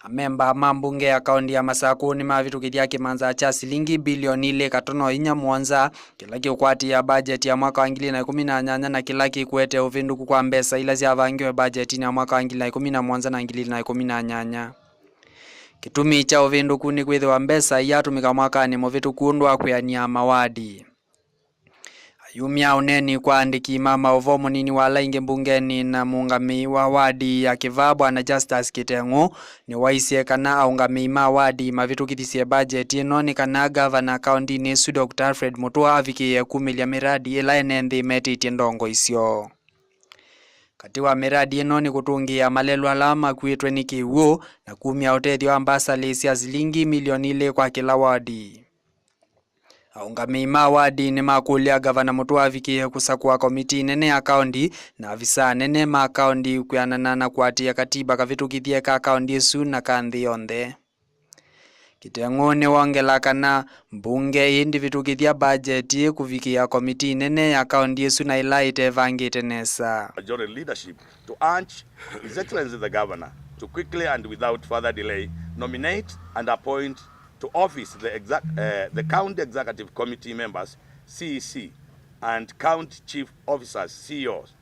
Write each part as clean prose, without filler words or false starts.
Amemba mambunge ya kaunti ya Masakuni mavitukithia kimanza cha silingi bilioni 4.4 kila kiukwati ya bajeti ya mwaka wa 2018 na kila kikwete uvinduku kwa mbesa ila ziavangiwe bajeti ya mwaka wa 2017 na 2018. Kitumi cha uvinduku ni kwithiwa mbesa yatumika mwakani muvitukundwa kuyania mawadi. Ayumia uneni kwa andiki mama ovo munini wala inge mbungeni na muungami wa wadi ya Kivabu na Justus Kitengu ni waisie kana aungami ma wadi mavitukithisie bajeti ino ni kana gavana kaunti ni su Dr. Alfred Mutua avikie kumilia miradi ila enenthi metitie ndongo isio. Kati wa miradi ino ni kutungia malelu alama kuitwe ni kiwu na kumia utethio ambasali cia silingi milioni 2 kwa kila wadi. Aungami ma wadi ni makulia gavana Mutua avikie kusakua komiti nene ya kaunti na afisa nene ma kaunti kuyanana na kuatia katiba kavitukithie ka kaunti isu na kanthi yonthe. Kitengu ni wongela kana mbunge indi vitukithia bajeti kuvikia komiti nene ya kaunti isu na ila itevangite nesa. Majority leadership to urge His Excellency the Governor to quickly and without further delay nominate and appoint to office the County Executive Committee members, CEC, and County Chief Officers, CEOs,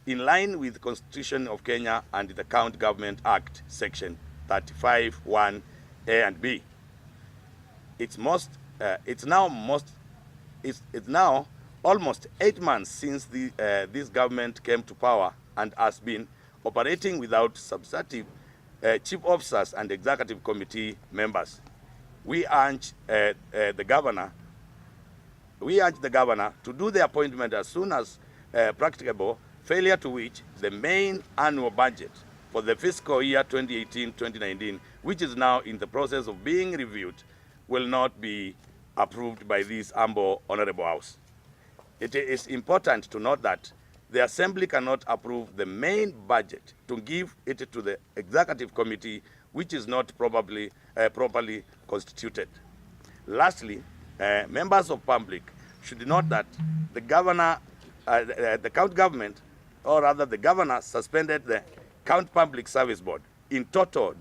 in line with the Constitution of Kenya and the County Government Act, Section 35(1)(a) and (b). It's now almost 8 months since this government came to power and has been operating without substantive chief officers and executive committee members. We urge the governor to do the appointment as soon as practicable, failure to which the main annual budget for the fiscal year 2018-2019, which is now in the process of being reviewed, will not be approved by this humble honorable house. It is important to note that the Assembly cannot approve the main budget to give it to the Executive Committee, which is not properly constituted. Lastly, members of public should note that the governor, the county government, or rather the governor, suspended the County Public Service Board in total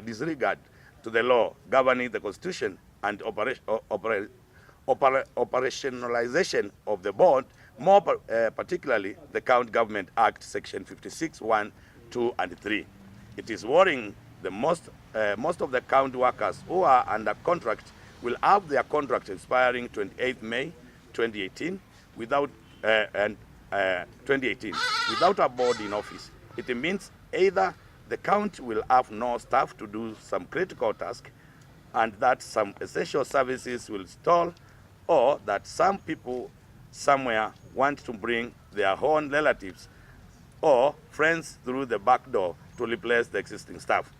disregard to the law governing the Constitution and operationalization of the board, more particularly the County Government Act, Section 56(1), 2, and 3. It is worrying the most of the county workers who are under contract will have their contract expiring 28 May 2018 without a board in office. It means either the county will have no staff to do some critical task and that some essential services will stall, or that some people somewhere want to bring their own relatives or friends through the back door to replace the existing staff.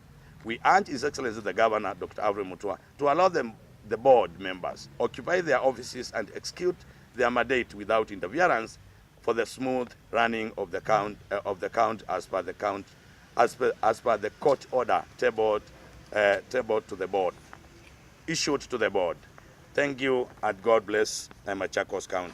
We urge His Excellency the Governor, Dr. Alfred Mutua, to allow the board members occupy their offices and execute their mandate without interference for the smooth running of the count as per the court order tabled to the board, issued to the board. Thank you and God bless Machakos County.